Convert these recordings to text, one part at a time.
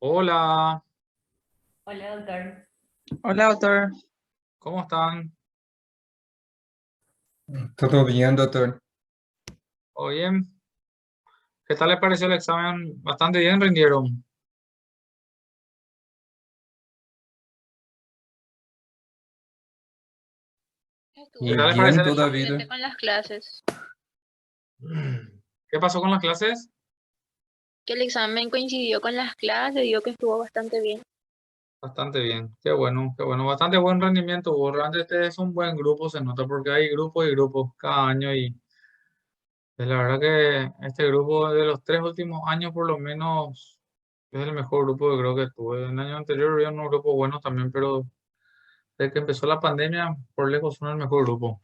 Hola, Hola, doctor. Hola, doctor. ¿cómo están? Todo bien, doctor. ¿Todo bien? ¿Qué tal les pareció el examen? Bastante bien rindieron. ¿Qué Estuvo tal les Bien, pareció el toda examen? excelente vida. con las clases. ¿Qué pasó con las clases? Que el examen coincidió con las clases, digo que estuvo bastante bien. Bastante bien, qué bueno, qué bueno. Bastante buen rendimiento hubo. Realmente este es un buen grupo, se nota porque hay grupos y grupos cada año y la verdad que este grupo de los 3 últimos años por lo menos es el mejor grupo que creo que tuve. En el año anterior había unos grupos buenos también, pero desde que empezó la pandemia, por lejos son el mejor grupo.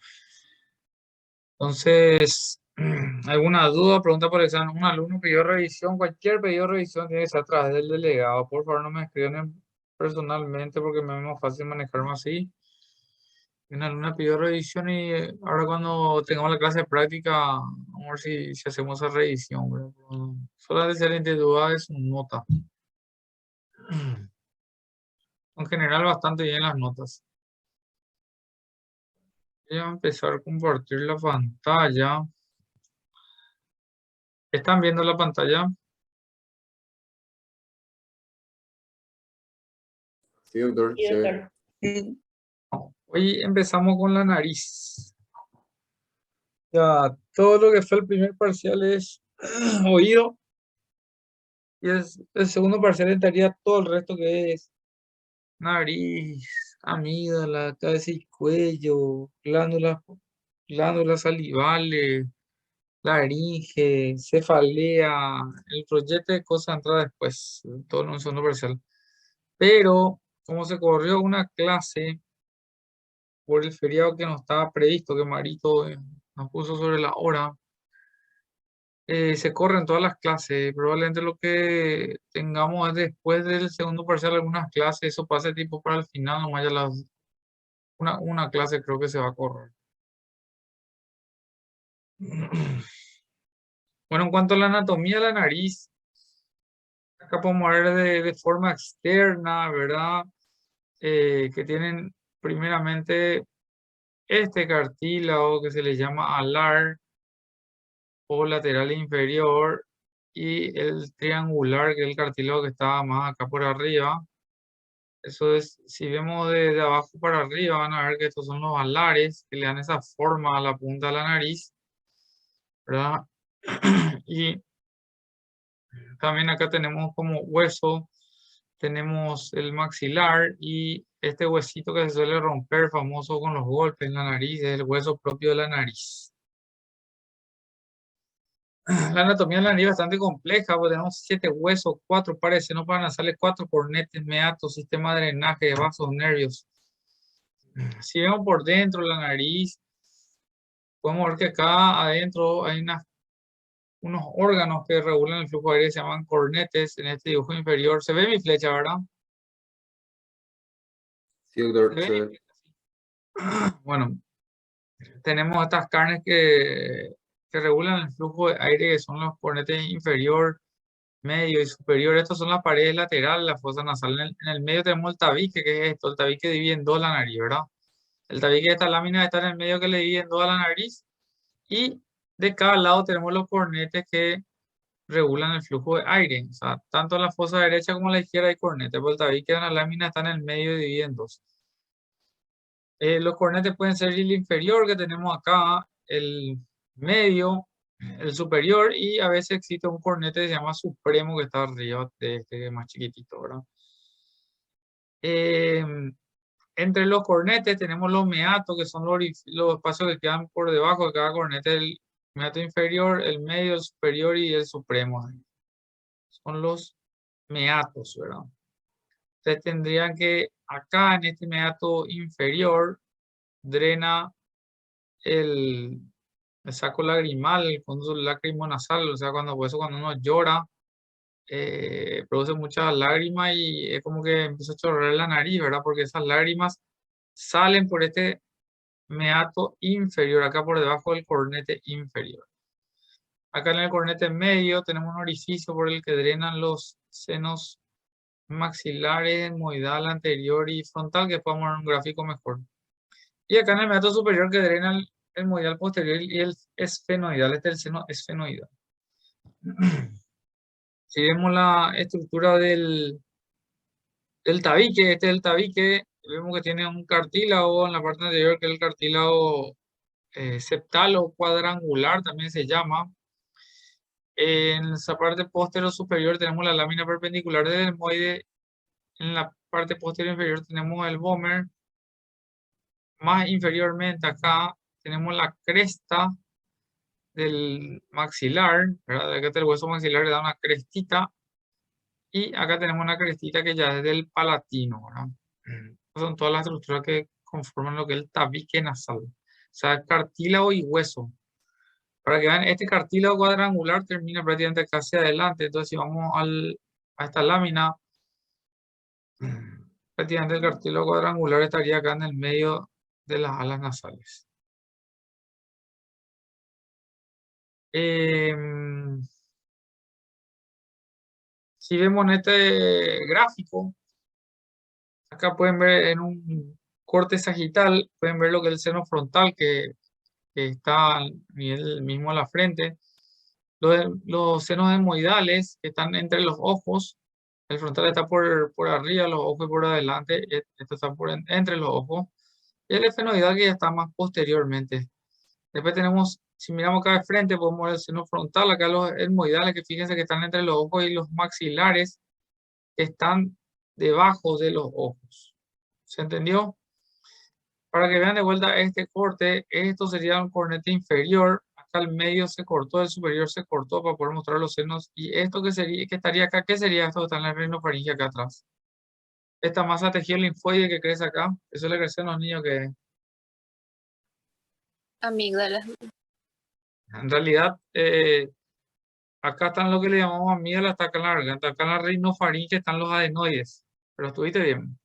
Entonces, ¿alguna duda? Pregunta por examen. Un alumno pidió revisión. Cualquier pedido de revisión tiene que ser a través del delegado. Por favor, no me escriban personalmente porque me es más fácil manejarme así. Un alumno pidió revisión y ahora cuando tengamos la clase de práctica, vamos a ver si hacemos esa revisión, ¿verdad? Pero solamente si alguien tiene duda de su nota. En general, bastante bien las notas. Voy a empezar a compartir la pantalla. ¿Están viendo la pantalla? Sí, doctor, Sí, se ve. doctor. Sí, Hoy empezamos con la nariz. Ya, todo lo que fue el primer parcial es oído y el segundo parcial entraría todo el resto que es nariz, amígdala, cabeza y cuello, glándulas salivales, laringe, cefalea, el rollete de cosas entra después, todo en un segundo parcial. Pero como se corrió una clase por el feriado que no estaba previsto, que Marito nos puso sobre la hora, se corren todas las clases. Probablemente lo que tengamos es después del segundo parcial algunas clases, eso pase tipo para el final, nomás ya una clase creo que se va a correr. Bueno, en cuanto a la anatomía de la nariz, acá podemos ver de forma externa, ¿verdad? Que tienen primeramente este cartílago que se le llama alar o lateral inferior y el triangular, que es el cartílago que está más acá por arriba. Eso es, si vemos de abajo para arriba, van a ver que estos son los alares que le dan esa forma a la punta de la nariz, ¿verdad? Y también acá tenemos como hueso, tenemos el maxilar y este huesito que se suele romper, famoso con los golpes en la nariz, es el hueso propio de la nariz. La anatomía de la nariz es bastante compleja, porque tenemos 7 huesos, 4 pares de senos paranasales, 4 cornetes, meatos, sistema de drenaje, vasos, nervios. Si vemos por dentro la nariz, podemos ver que acá adentro hay unos órganos que regulan el flujo aéreo, se llaman cornetes en este dibujo inferior. ¿Se ve mi flecha, verdad? Sí, ¿Se doctor, ve se mi ve. flecha? Bueno, tenemos estas carnes que regulan el flujo de aire, que son los cornetes inferior, medio y superior. Estas son las paredes laterales, la fosa nasal. En el medio tenemos el tabique, que es esto. El tabique divide en dos la nariz, ¿verdad? El tabique de esta lámina está en el medio que le divide en dos a la nariz. Y de cada lado tenemos los cornetes que regulan el flujo de aire. O sea, tanto en la fosa derecha como en la izquierda hay cornetes, pero el tabique de la lámina está en el medio y divide en dos. Los cornetes pueden ser el inferior que tenemos acá, el medio, el superior y a veces existe un cornete que se llama supremo que está arriba de este que es más chiquitito, ¿verdad? Entre los cornetes tenemos los meatos, que son los espacios que quedan por debajo de cada cornete, el meato inferior, el medio, el superior y el supremo. Son los meatos, ¿verdad? Ustedes tendrían que acá en este meato inferior drena el saco lagrimal, el conducto lacrimonasal, o sea, cuando, por eso cuando uno llora, produce muchas lágrimas y es como que empieza a chorrear la nariz, ¿verdad? Porque esas lágrimas salen por este meato inferior, acá por debajo del cornete inferior. Acá en el cornete medio tenemos un orificio por el que drenan los senos maxilares, etmoidal, anterior y frontal, que podamos ver un gráfico mejor. Y acá en el meato superior que drena el etmoidal posterior y el esfenoidal, este es el seno esfenoidal. Si vemos la estructura del tabique, este es el tabique, vemos que tiene un cartílago en la parte anterior, que es el cartílago septal o cuadrangular, también se llama. En esa parte posterior superior tenemos la lámina perpendicular del etmoide. En la parte posterior inferior tenemos el vómer. Más inferiormente acá tenemos la cresta del maxilar, ¿verdad? Acá el hueso maxilar le da una crestita. Y acá tenemos una crestita que ya es del palatino, ¿verdad? Son todas las estructuras que conforman lo que es el tabique nasal. O sea, cartílago y hueso. Para que vean, este cartílago cuadrangular termina prácticamente acá hacia adelante. Entonces, si vamos a esta lámina, prácticamente el cartílago cuadrangular estaría acá en el medio de las alas nasales. Si vemos en este gráfico, acá pueden ver en un corte sagital, pueden ver lo que es el seno frontal que está al nivel mismo a la frente. Los senos etmoidales que están entre los ojos, el frontal está por arriba, los ojos por adelante, esto está entre los ojos. Y el esfenoidal que ya está más posteriormente. Después tenemos, si miramos acá de frente, podemos ver el seno frontal, acá los etmoidales que fíjense que están entre los ojos y los maxilares que están debajo de los ojos. ¿Se entendió? Para que vean de vuelta este corte, esto sería un cornete inferior. Acá el medio se cortó, el superior se cortó para poder mostrar los senos. Y esto que sería, que estaría acá, ¿qué sería esto que está en la rinofaringe acá atrás? Esta masa tejido linfoide que crece acá, eso le crece a los niños que Amígdalas. en realidad acá están lo que le llamamos amígdalas, está acá en la garganta, acá en la rinofaringe están los adenoides. Pero estuviste bien.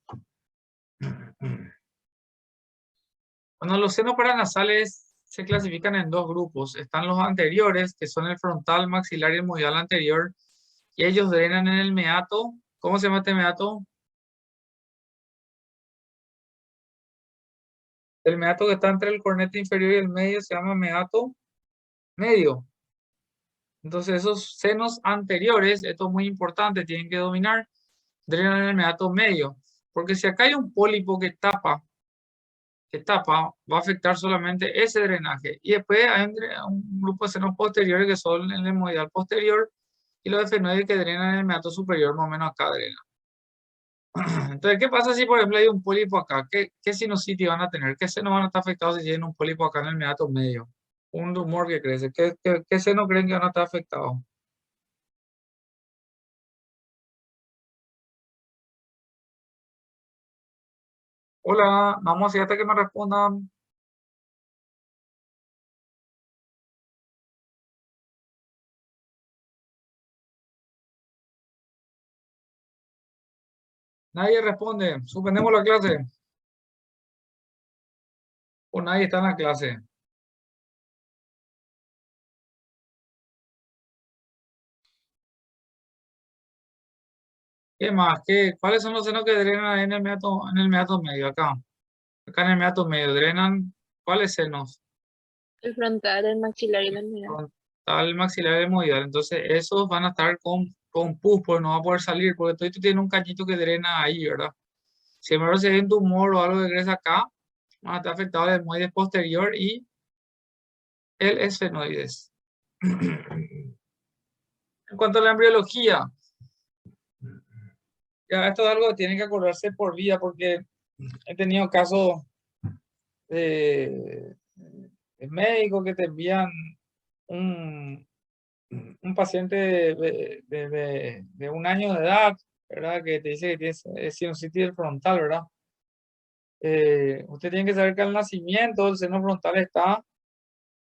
Bueno, los senos paranasales se clasifican en dos grupos. Están los anteriores, que son el frontal, maxilar y el etmoidal anterior, y ellos drenan en el meato. ¿Cómo se llama este meato? El meato que está entre el cornete inferior y el medio se llama meato medio. Entonces esos senos anteriores, esto es muy importante, tienen que dominar, drenan en el meato medio. Porque si acá hay un pólipo que tapa, va a afectar solamente ese drenaje. Y después hay un grupo de senos posteriores que son el etmoidal posterior y los esfenoides que drenan en el meato superior, más o menos acá drenan. Entonces, ¿qué pasa si, por ejemplo, hay un pólipo acá? ¿Qué sinusitis van a tener? ¿Qué senos van a estar afectados si tienen un pólipo acá en el meato medio? Un tumor que crece. ¿Qué senos creen que van a estar afectados? Hola, vamos a hasta que me respondan. Nadie responde. Suspendemos la clase. O nadie está en la clase. ¿Qué más? ¿Cuáles son los senos que drenan en en el meato medio? Acá. Acá en el meato medio drenan. ¿Cuáles senos? El frontal, el maxilar y el etmoidal. Frontal, maxilar y etmoidal. Entonces, esos van a estar con pus, porque no va a poder salir, porque todo esto tiene un cañito que drena ahí, ¿verdad? Si embargo se ve un tumor o algo que crece acá, van a estar afectados el etmoides posterior y el esfenoides. En cuanto a la embriología, ya esto es algo que tienen que acordarse por vida, porque he tenido casos de, de médicos que te envían un, un paciente de 1 año de edad, ¿verdad? Que te dice que tiene sinusitis del frontal, ¿verdad? Usted tiene que saber que al nacimiento el seno frontal está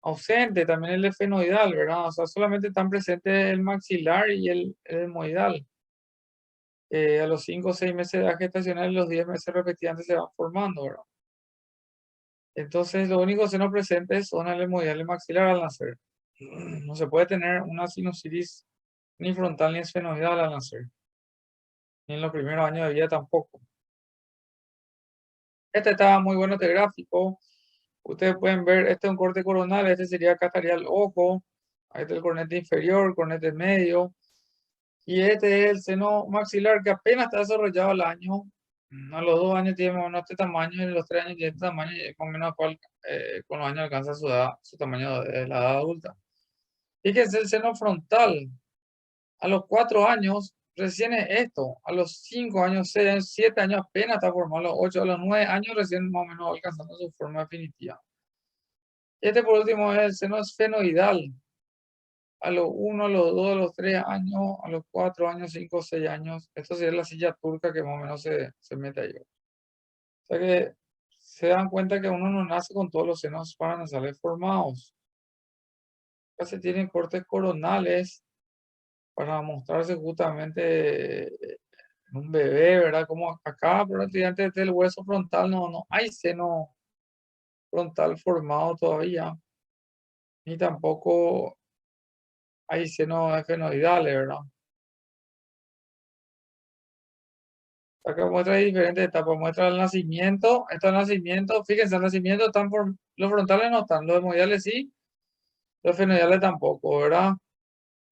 ausente, también el esfenoidal, ¿verdad? O sea, solamente están presentes el maxilar y el etmoidal. A los 5 o 6 meses de edad gestacional y los 10 meses respectivamente se van formando, ¿verdad? Entonces, los únicos senos presentes son el etmoidal y el maxilar al nacer. No se puede tener una sinusitis ni frontal ni esfenoidal al nacer. ni en los primeros años de vida tampoco. Este estaba muy bueno, este gráfico. Ustedes pueden ver, este es un corte coronal, este sería, acá estaría el ojo, ahí está el cornete inferior, cornete medio, y este es el seno maxilar que apenas está desarrollado al año. A los 2 años tiene más o menos este tamaño, y a los 3 años tiene este tamaño, y más o menos con los años alcanza su edad, su tamaño de la edad adulta. Fíjense el seno frontal. A los 4 años, recién es esto. A los 5 años, 6 años, 7 años apenas está formado. A los 8, a los 9 años recién más o menos alcanzando su forma definitiva. Este por último es el seno esfenoidal. A los 1, a los 2, a los 3 años, a los 4 años, 5, 6 años. Esto sería la silla turca que más o menos se mete ahí. O sea que se dan cuenta que uno no nace con todos los senos paranasales formados. Acá se tienen cortes coronales para mostrarse justamente en un bebé, ¿verdad? Como acá, pero antes del hueso frontal no hay seno frontal formado todavía, ni tampoco hay senos esfenoidales, ¿verdad? Acá muestra diferentes etapas, muestra el nacimiento, esto es el nacimiento, fíjense, el nacimiento están por, los frontales no están, los hemodiales sí, los esfenoidales tampoco, ¿verdad?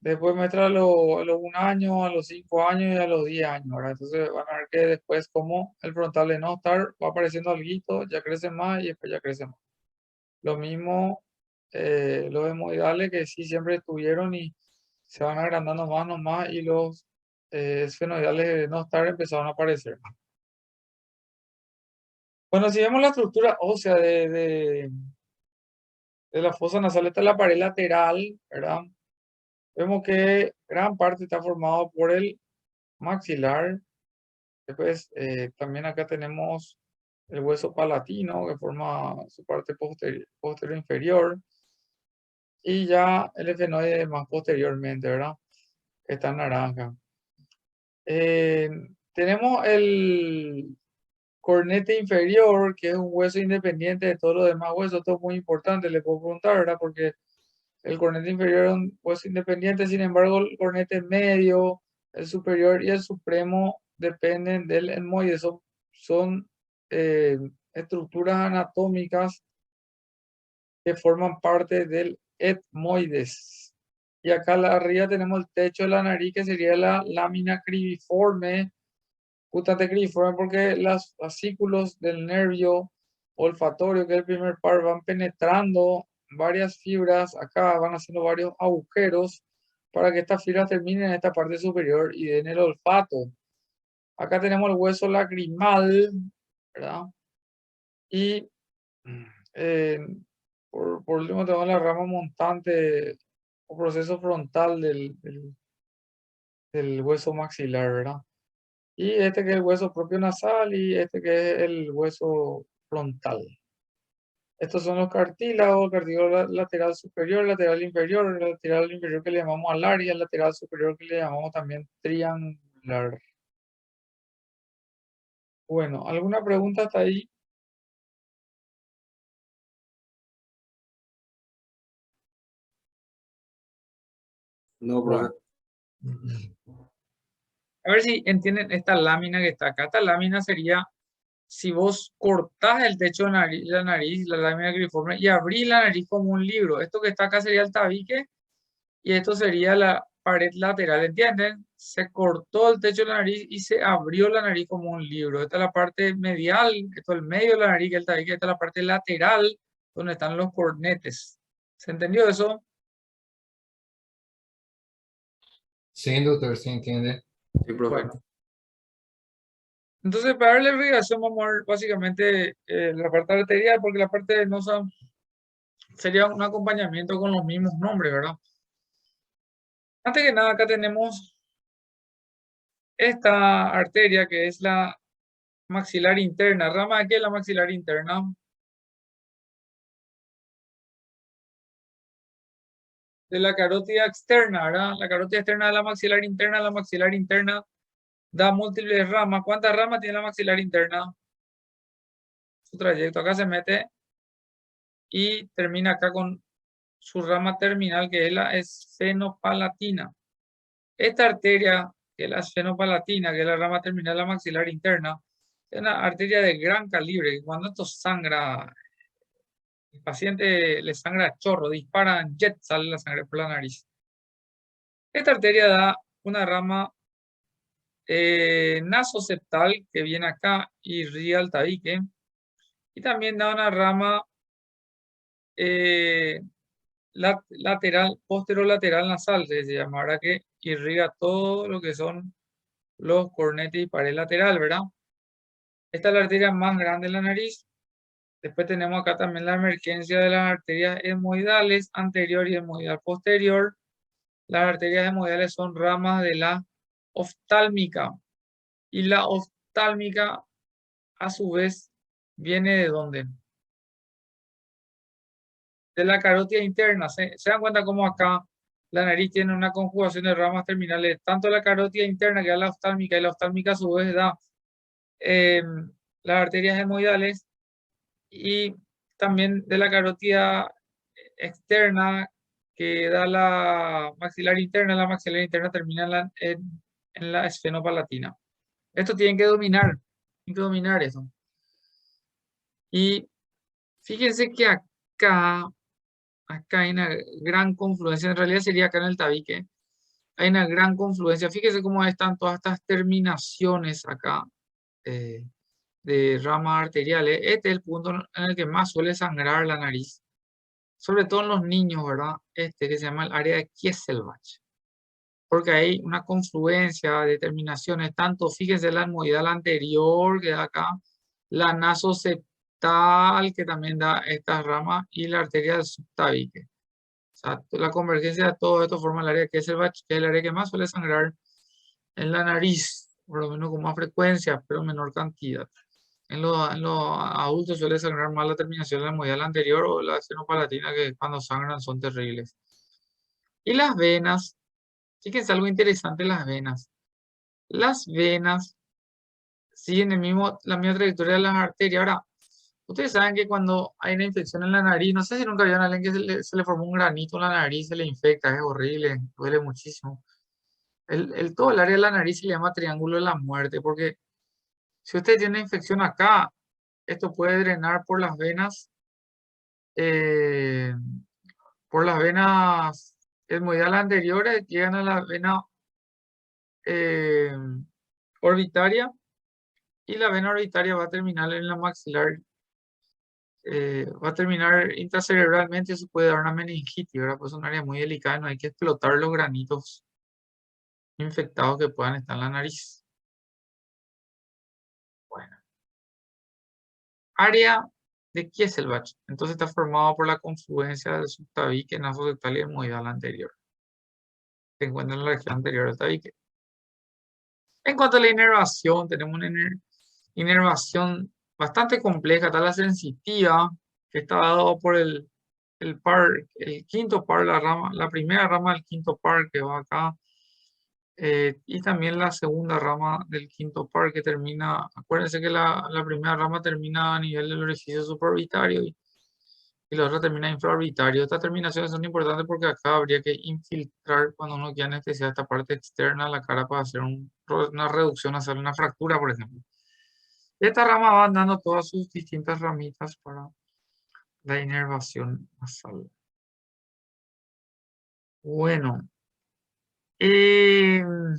Después muestra a los 1 año, a los 5 años y a los 10 años, ¿verdad? Entonces van a ver que después como el frontal de no estar va apareciendo alguito, ya crece más y después ya crece más. Lo mismo los hemodiales que sí siempre estuvieron y se van agrandando más nomás y los esfenoidales de no estar empezaron a aparecer. Bueno, si vemos la estructura ósea de la fosa nasal, esta es la pared lateral, ¿verdad? Vemos que gran parte está formado por el maxilar. Después también acá tenemos el hueso palatino que forma su parte posterior inferior. Y ya el efenoide más posteriormente, ¿verdad? Que está en naranja. Tenemos el cornete inferior, que es un hueso independiente de todos los demás huesos. Esto es muy importante, le puedo preguntar, ¿verdad? Porque el cornete inferior es un hueso independiente, sin embargo, el cornete medio, el superior y el supremo dependen del etmoide. Son estructuras anatómicas que forman parte del etmoides. Y acá arriba tenemos el techo de la nariz, que sería la lámina cribiforme. Justamente cribiforme porque los fascículos del nervio olfatorio, que es el primer par, van penetrando varias fibras. Acá van haciendo varios agujeros para que estas fibras terminen en esta parte superior y den el olfato. Acá tenemos el hueso lacrimal, ¿verdad? Y eh, por último tenemos la rama montante o proceso frontal del hueso maxilar, ¿verdad? Y este que es el hueso propio nasal y este que es el hueso frontal. Estos son los cartílagos, el cartílago lateral superior, lateral inferior, el lateral inferior que le llamamos alar y el lateral superior que le llamamos también triangular. Bueno, ¿alguna pregunta hasta ahí? No, Bueno. profe. A ver si entienden esta lámina que está acá. Esta lámina sería si vos cortás el techo de la nariz, la lámina criforme, y abrís la nariz como un libro. Esto que está acá sería el tabique y esto sería la pared lateral, ¿entienden? Se cortó el techo de la nariz y se abrió la nariz como un libro. Esta es la parte medial, esto es el medio de la nariz, que es el tabique, esta es la parte lateral donde están los cornetes. ¿Se entendió eso? Sí, doctor, sí entiende. Sí, profe. Bueno. Entonces, para darle irrigación, vamos a ver básicamente la parte arterial, porque la parte venosa sería un acompañamiento con los mismos nombres, ¿verdad? Antes que nada, acá tenemos esta arteria que es la maxilar interna. ¿Rama de qué es la maxilar interna? De la carótida externa, ¿verdad? La carótida externa de la maxilar interna. La maxilar interna da múltiples ramas. ¿Cuántas ramas tiene la maxilar interna? Su trayecto acá se mete y termina acá con su rama terminal, que es la esfenopalatina. Esta arteria que es la esfenopalatina, que es la rama terminal de la maxilar interna, es una arteria de gran calibre, que cuando esto sangra, el paciente le sangra a chorro, disparan jet, sale la sangre por la nariz. Esta arteria da una rama nasoseptal que viene acá y irriga el tabique, y también da una rama lateral, posterolateral nasal, se llama, ahora que irriga todo lo que son los cornetes y pared lateral, ¿verdad? Esta es la arteria más grande de la nariz. Después tenemos acá también la emergencia de las arterias hemoidales anterior y hemoidal posterior. Las arterias hemoidales son ramas de la oftálmica. Y la oftálmica, a su vez, viene ¿de dónde? De la carótida interna. ¿Se dan cuenta cómo acá la nariz tiene una conjugación de ramas terminales? Tanto la carótida interna que da la oftálmica, y la oftálmica a su vez da las arterias hemoidales, y también de la carótida externa que da la maxilar interna termina en la esfenopalatina. Esto tienen que dominar eso. Y fíjense que acá hay una gran confluencia, en realidad sería acá en el tabique, hay una gran confluencia. Fíjense cómo están todas estas terminaciones acá de ramas arteriales. Este es el punto en el que más suele sangrar la nariz, sobre todo en los niños, ¿verdad? Este que se llama el área de Kieselbach, porque hay una confluencia de terminaciones, tanto, fíjense, la almohadal anterior que da acá, la nasoseptal que también da estas ramas, y la arteria del subtabique. O sea, la convergencia de todo esto forma el área de Kieselbach, que es el área que más suele sangrar en la nariz, por lo menos con más frecuencia, pero menor cantidad. En los adultos suele sangrar más la terminación de la almohadal anterior o la esfenopalatina, que cuando sangran son terribles. Y las venas, fíjense algo interesante, las venas. Las venas siguen la misma trayectoria de las arterias. Ahora, ustedes saben que cuando hay una infección en la nariz, no sé si nunca vieron a alguien que se le formó un granito en la nariz, se le infecta, es horrible, duele muchísimo. Todo el área de la nariz se le llama triángulo de la muerte, porque si usted tiene infección acá, esto puede drenar eh, por las venas hemoidales anteriores, llegan a la vena eh, orbitaria, y la vena orbitaria va a terminar en la maxilar, va a terminar intracerebralmente, y eso puede dar una meningitis, ¿verdad? Pues es un área muy delicada, no hay que explotar los granitos infectados que puedan estar en la nariz. Bueno, área de Kieselbach, entonces está formado por la confluencia del subtabique, nasoseptal y hemoidal anterior. Se encuentra en la región anterior del tabique. En cuanto a la inervación, tenemos una inervación bastante compleja. Está la sensitiva, que está dado por el quinto par, la primera rama del quinto par que va acá, y también la segunda rama del quinto par que termina, acuérdense que la primera rama termina a nivel del orificio supraorbitario y la otra termina infraorbitario. Estas terminaciones son importantes porque acá habría que infiltrar, cuando uno quiere anestesiar esta parte externa de la cara, para hacer una reducción, hacer una fractura, por ejemplo. Esta rama va dando todas sus distintas ramitas para la inervación nasal. Bueno, en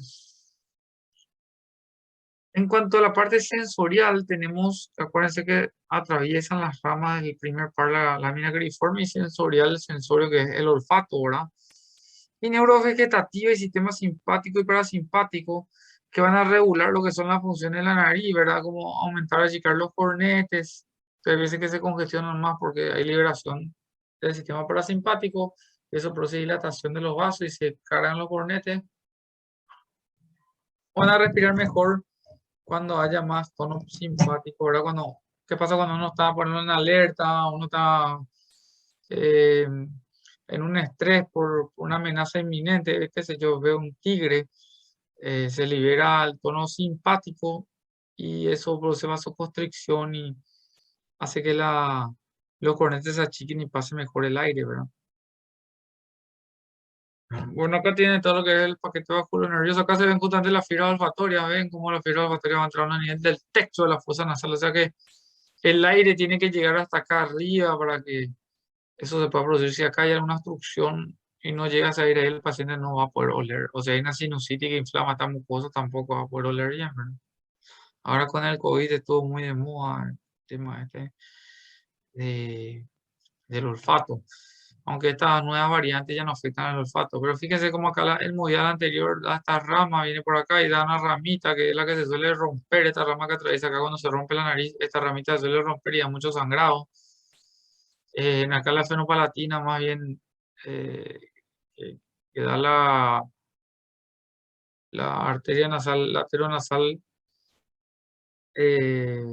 cuanto a la parte sensorial, tenemos, acuérdense que atraviesan las ramas del primer par, la lámina griforme, y sensorial, el sensorio, que es el olfato, ¿verdad? Y neurovegetativa y sistema simpático y parasimpático, que van a regular lo que son las funciones de la nariz, ¿verdad? Como aumentar o achicar los cornetes. Hay veces que se congestionan más porque hay liberación del sistema parasimpático, eso produce dilatación de los vasos y se cargan los cornetes. Van a respirar mejor cuando haya más tono simpático, ¿verdad? ¿Qué pasa cuando uno está poniendo en alerta, uno está en un estrés por una amenaza inminente? Qué sé yo, veo un tigre, se libera el tono simpático y eso produce vasoconstricción y hace que los cornetes se achiquen y pase mejor el aire, ¿verdad? Bueno, acá tiene todo lo que es el paquete vascular nervioso. Acá se ven justamente las fibras olfatorias. Ven cómo las fibras olfatorias van entrando a nivel del techo de la fosa nasal. O sea que el aire tiene que llegar hasta acá arriba para que eso se pueda producir. Si acá hay alguna obstrucción y no llega ese aire, el paciente no va a poder oler. O sea, hay una sinusitis que inflama esta mucosa, tampoco va a poder oler bien, ¿verdad? Ahora con el COVID estuvo muy de moda el tema este de- del olfato. Aunque estas nuevas variantes ya no afectan el olfato. Pero fíjense cómo acá el modelo anterior da esta rama, viene por acá y da una ramita que es la que se suele romper, esta rama que atraviesa acá cuando se rompe la nariz, esta ramita se suele romper y da mucho sangrado. En acá la fenopalatina más bien eh, que, que da la arteria nasal, la nasal, eh,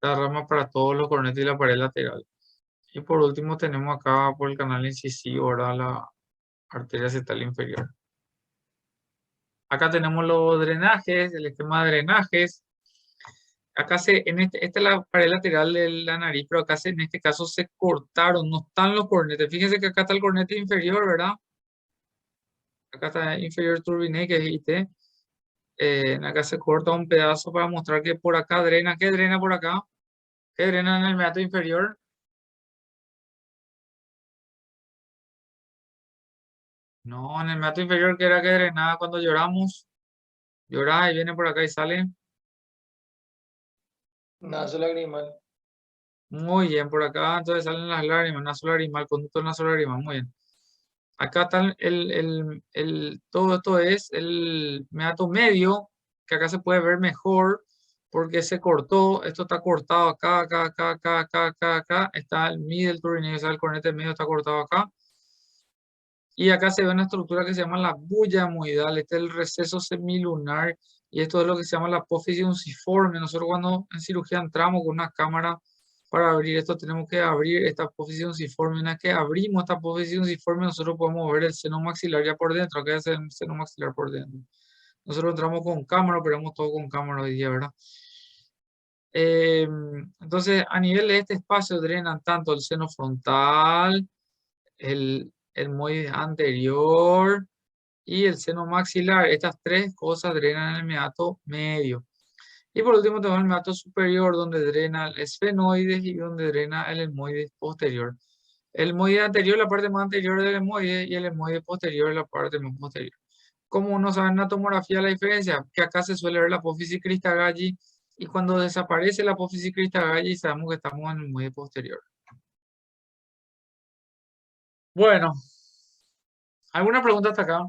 la rama para todos los cornetes y la pared lateral. Y por último tenemos acá por el canal incisivo, ¿verdad? La arteria acetal inferior. Acá tenemos los drenajes, el esquema de drenajes. Acá esta es la pared lateral de la nariz, pero acá en este caso se cortaron, no están los cornetes. Fíjense que acá está el cornete inferior, ¿verdad? Acá está inferior turbinate, que es IT. Acá se corta un pedazo para mostrar que por acá drena. ¿Qué drena por acá? ¿Qué drena en el meato inferior? No, en el meato inferior que era que drenaba cuando lloramos. Lloraba y viene por acá y sale. Naso lagrimal. Muy bien, por acá entonces salen las lágrimas, naso lagrimal, conducto naso lagrimal, muy bien. Acá está todo esto es el meato medio, que acá se puede ver mejor porque se cortó, esto está cortado acá, acá, acá, acá, acá, acá, acá, está el middle turbinate, o sea, el cornete medio está cortado acá. Y acá se ve una estructura que se llama la bulla moidal, este es el receso semilunar, y esto es lo que se llama la apófisis unciforme. Nosotros cuando en cirugía entramos con una cámara para abrir esto, tenemos que abrir esta apófisis unciforme. Una vez que abrimos esta apófisis unciforme, nosotros podemos ver el seno maxilar ya por dentro. Acá es el seno maxilar por dentro. Nosotros entramos con cámara, operamos todo con cámara hoy día, ¿verdad? Entonces, a nivel de este espacio drenan tanto el seno frontal, el moide anterior y el seno maxilar. Estas tres cosas drenan el meato medio. Y por último tenemos el meato superior, donde drena el esfenoides y donde drena el etmoides posterior. El etmoide anterior, la parte más anterior del etmoide, y el etmoide posterior, la parte más posterior. Como uno sabe en la tomografía la diferencia, que acá se suele ver la apófisis Crista-Galli y cuando desaparece la apófisis Crista-Galli sabemos que estamos en el etmoide posterior. Bueno, ¿alguna pregunta hasta acá?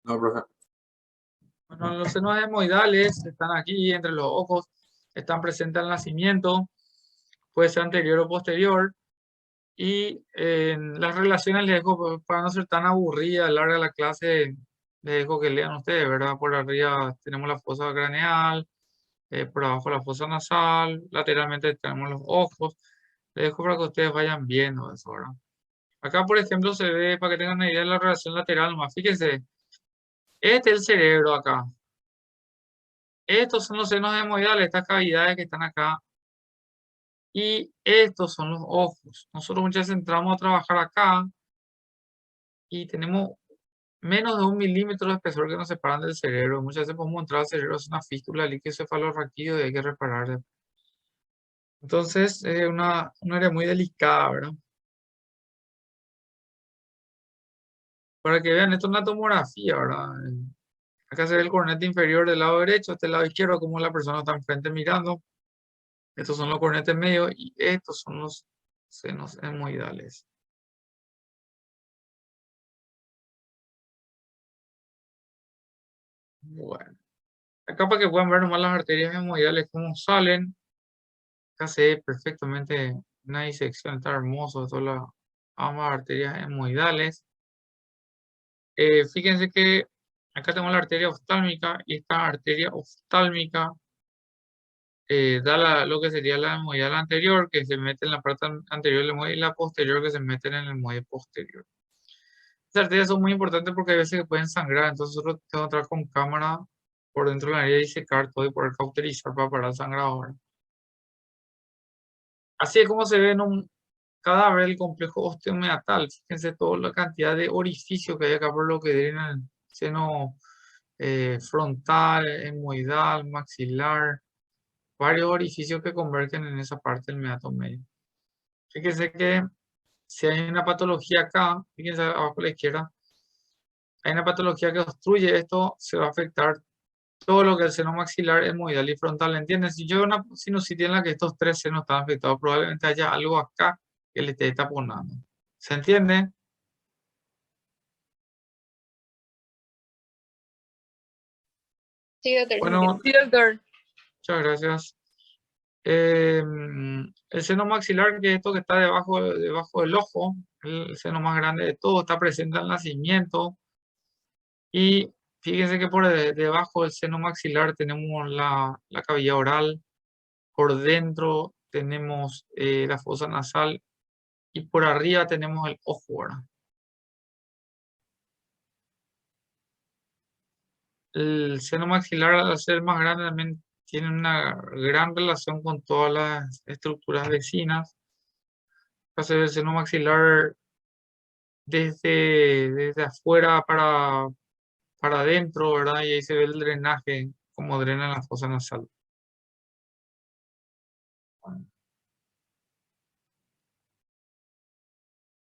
No, profe. Bueno, los senos etmoidales están aquí entre los ojos, están presentes al nacimiento, puede ser anterior o posterior. Y en las relaciones les dejo, para no ser tan aburrida, larga la clase, les dejo que lean ustedes, ¿verdad? Por arriba tenemos la fosa craneal, por abajo la fosa nasal, lateralmente tenemos los ojos. Les dejo para que ustedes vayan viendo eso, ¿verdad? Acá, por ejemplo, se ve, para que tengan una idea de la relación lateral nomás, fíjense, este es el cerebro acá. Estos son los senos hemorroidales, estas cavidades que están acá. Y estos son los ojos. Nosotros muchas veces entramos a trabajar acá y tenemos menos de 1 milímetro de espesor que nos separan del cerebro. Muchas veces podemos entrar al cerebro, es una fístula líquido cefalorraquídeo y hay que reparar. Entonces, es un área muy delicada, ¿verdad? Para que vean, esto es una tomografía, ¿verdad? Acá se ve el cornete inferior del lado derecho, este lado izquierdo, como la persona está enfrente mirando. Estos son los cornetes medios y estos son los senos hemorroidales. Bueno, acá para que puedan ver nomás las arterias hemorroidales cómo salen. Acá se ve perfectamente una disección, está hermoso, son las ambas arterias hemorroidales. Fíjense que acá tenemos la arteria oftálmica y esta arteria oftálmica da lo que sería la hemorroidal anterior, que se mete en la parte anterior del hemorroide, y la posterior, que se mete en el hemorroide posterior. Estas arterias son muy importantes porque hay veces que pueden sangrar, entonces nosotros tenemos que entrar con cámara por dentro de la nariz y secar todo y poder cauterizar para parar el sangrado. Así es como se ve en un cadáver del complejo osteomeatal. Fíjense toda la cantidad de orificios que hay acá por lo que drena el seno frontal, hemoidal, maxilar, varios orificios que convergen en esa parte del meato medio. Fíjense que si hay una patología acá, fíjense abajo a la izquierda, hay una patología que obstruye esto, se va a afectar todo lo que es el seno maxilar, hemoidal y frontal. ¿Entienden? Si yo una sinusitis en la que estos tres senos están afectados, probablemente haya algo acá que le esté taponando. ¿Se entiende? Sí, doctor, sí Bueno, entiendo. Sí, doctor. muchas gracias. El seno maxilar, que es esto que está debajo del ojo, el seno más grande de todo, está presente al nacimiento. Y fíjense que por debajo del seno maxilar tenemos la cavidad oral, por dentro tenemos la fosa nasal y por arriba tenemos el ojo, ¿verdad? El seno maxilar, al ser más grande, también tiene una gran relación con todas las estructuras vecinas. Acá se ve el seno maxilar desde afuera para adentro, ¿verdad? Y ahí se ve el drenaje, como drena la fosa nasal.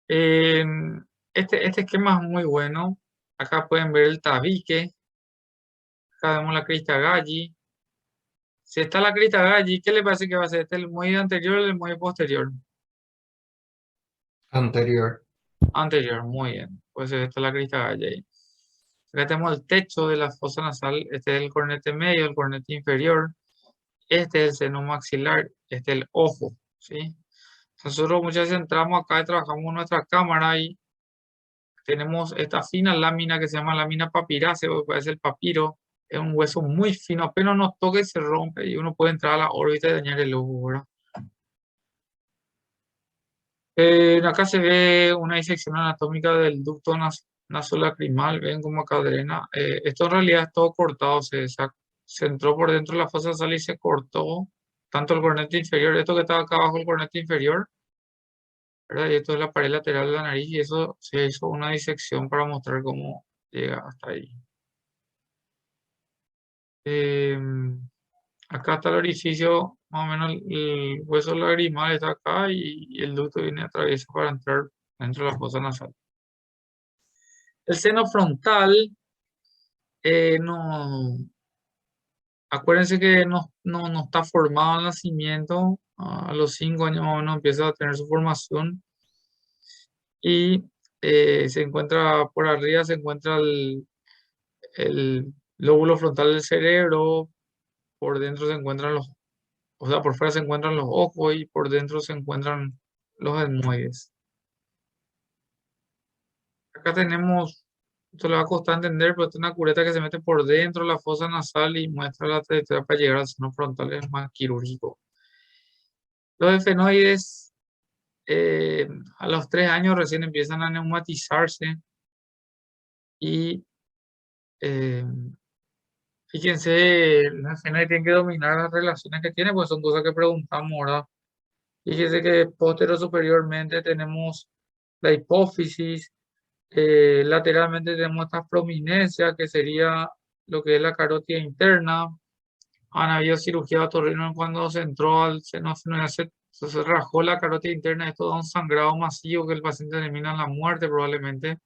En este esquema es muy bueno. Acá pueden ver el tabique. Acá vemos la crista Galli. Si está la crista Galli, ¿qué le parece que va a ser? ¿Este el muelle anterior o el muelle posterior? Anterior. Anterior, muy bien. Pues esta es la crista Galli ahí. Acá tenemos el techo de la fosa nasal. Este es el cornete medio, el cornete inferior. Este es el seno maxilar. Este es el ojo, ¿sí? Nosotros muchas veces entramos acá y trabajamos en nuestra cámara y tenemos esta fina lámina que se llama lámina papirácea, o puede ser el papiro. Es un hueso muy fino, apenas nos toca y se rompe y uno puede entrar a la órbita y dañar el ojo, ¿verdad? Acá se ve una disección anatómica del ducto nasolacrimal, ven cómo acá drena. Esto en realidad es todo cortado, se entró por dentro de la fosa nasal y se cortó tanto el cornete inferior, esto que está acá abajo, el cornete inferior, ¿verdad? Y esto es la pared lateral de la nariz y eso se hizo una disección para mostrar cómo llega hasta ahí. Acá está el orificio, más o menos el hueso lagrimal está acá y el ducto viene a través para entrar dentro de la fosa nasal. El seno frontal, no, acuérdense que no está formado al nacimiento, a los 5 años más o menos empieza a tener su formación y se encuentra por arriba, se encuentra el lóbulo frontal del cerebro, por dentro se encuentran o sea, por fuera se encuentran los ojos y por dentro se encuentran los etmoides. Acá tenemos, esto le va a costar entender, pero es una cureta que se mete por dentro de la fosa nasal y muestra la trayectoria para llegar al seno frontal, es más quirúrgico. Los efenoides a los 3 años recién empiezan a neumatizarse y eh, fíjense, los efenoides tienen que dominar las relaciones que tienen, pues son cosas que preguntamos, ¿verdad? Fíjense que posterior superiormente tenemos la hipófisis, lateralmente tenemos esta prominencia, que sería lo que es la carótida interna. Han habido cirugía de otorrino cuando se entró al seno fenoidal, se rajó la carótida interna. Esto da un sangrado masivo que el paciente termina en la muerte probablemente.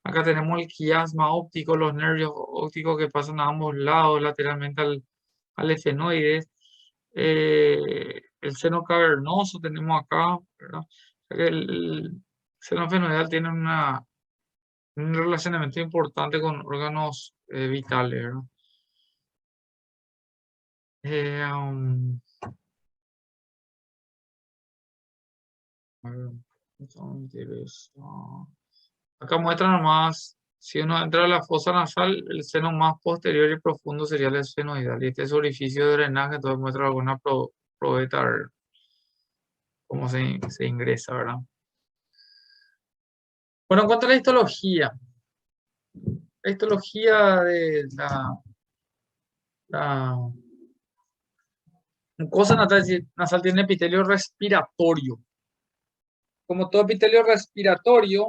Acá tenemos el quiasma óptico, los nervios ópticos que pasan a ambos lados, lateralmente al efenoide. El seno cavernoso tenemos acá, ¿verdad? O sea que el seno fenoidal tiene un relacionamiento importante con órganos vitales, ¿verdad? Um, a ver, acá muestra nomás, si uno entra a la fosa nasal, el seno más posterior y profundo sería el esfenoidal. Y este es orificio de drenaje, entonces muestra alguna probeta, a ver cómo se ingresa, ¿verdad? Bueno, en cuanto a la histología de la mucosa nasal tiene epitelio respiratorio. como todo epitelio respiratorio,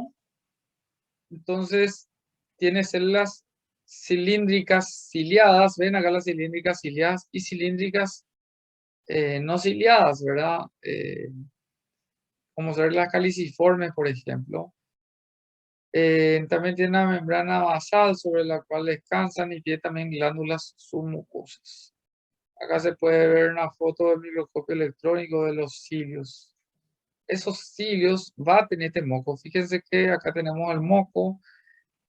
entonces tiene células cilíndricas ciliadas, ven acá las cilíndricas ciliadas y cilíndricas no ciliadas, ¿verdad? Como ser las caliciformes, por ejemplo. También tiene una membrana basal sobre la cual descansan y tiene también glándulas submucosas. Acá se puede ver una foto del microscopio electrónico de los cilios. Esos cilios va a tener este moco. Fíjense que acá tenemos el moco,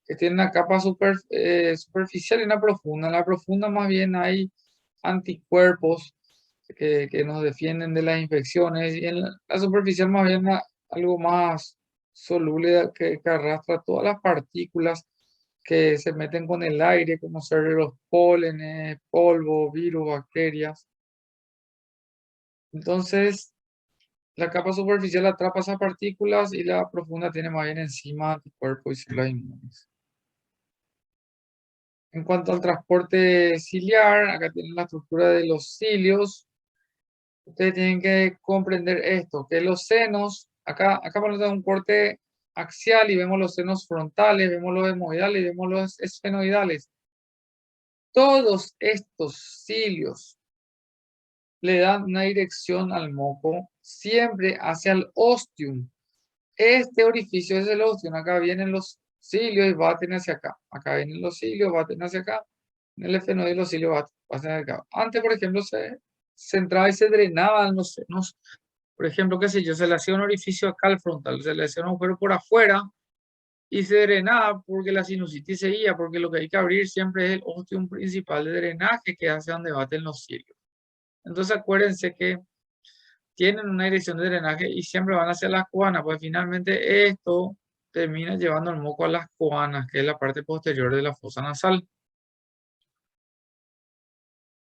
que tiene una capa superficial y una profunda. En la profunda más bien hay anticuerpos que nos defienden de las infecciones y en la superficial más bien algo más soluble que arrastra todas las partículas que se meten con el aire, como ser los pólenes, polvo, virus, bacterias. Entonces, la capa superficial atrapa esas partículas y la profunda tiene más bien encima anticuerpos y células inmunes. En cuanto al transporte ciliar, acá tienen la estructura de los cilios. Ustedes tienen que comprender esto, que los senos, acá vamos a dar un corte axial y vemos los senos frontales, vemos los hemoidales y vemos los esfenoidales. Todos estos cilios le dan una dirección al moco siempre hacia el ostium. Este orificio es el ostium. Acá vienen los cilios y baten hacia acá. Acá vienen los cilios, baten hacia acá. En el esfenoide los cilios baten hacia acá. Antes, por ejemplo, se entraba y se drenaban los senos. Por ejemplo, qué sé yo, se le hacía un orificio acá al frontal, se le hacía un agujero por afuera y se drenaba porque la sinusitis seguía, porque lo que hay que abrir siempre es el ostium principal de drenaje que hace donde baten los cilios. Entonces acuérdense que tienen una dirección de drenaje y siempre van hacia las coanas, pues finalmente esto termina llevando el moco a las coanas, que es la parte posterior de la fosa nasal.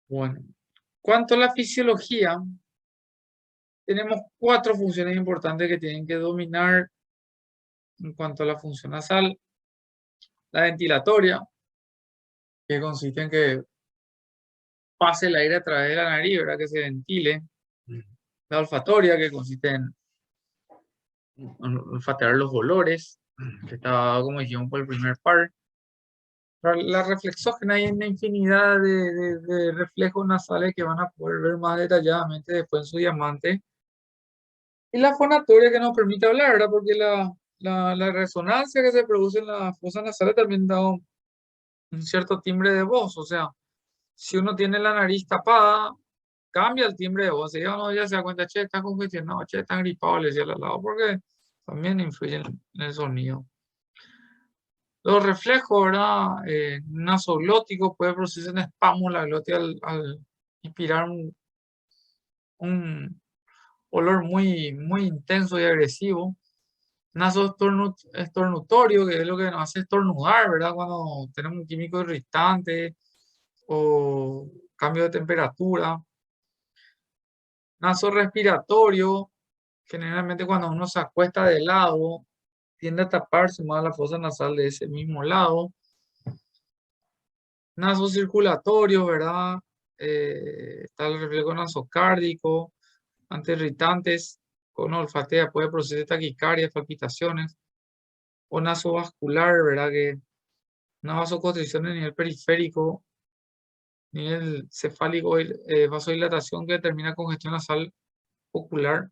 Bueno, cuanto a la fisiología, tenemos 4 funciones importantes que tienen que dominar en cuanto a la función nasal. La ventilatoria, que consiste en que pase el aire a través de la nariz, ¿verdad? Que se ventile. La olfatoria, que consiste en olfatear los olores, que estaba, como dijimos, por el primer par. La reflexógena, hay una infinidad de reflejos nasales que van a poder ver más detalladamente después en su diamante. Y la fonatoria, que nos permite hablar, ¿verdad? Porque la resonancia que se produce en la fosa nasal también da un cierto timbre de voz. O sea, si uno tiene la nariz tapada, cambia el timbre de voz. Y uno ya se da cuenta, che, está congestionado, che, está gripado, le decía al lado, porque también influyen en el sonido. Los reflejos, ¿verdad? Nasoglóticos puede producirse un espasmo en la glotia al inspirar un olor muy, muy intenso y agresivo. Nasoestornutorio, que es lo que nos hace estornudar, ¿verdad? Cuando tenemos un químico irritante o cambio de temperatura. Nasorrespiratorio, generalmente cuando uno se acuesta de lado, tiende a taparse más la fosa nasal de ese mismo lado. Nasocirculatorio, ¿verdad? Está el reflejo nasocárdico, ante irritantes, con olfatea puede producir taquicardia, palpitaciones, o nasovascular, ¿verdad? Que una vasoconstricción a nivel periférico, nivel cefálico, vasodilatación que determina congestión nasal ocular,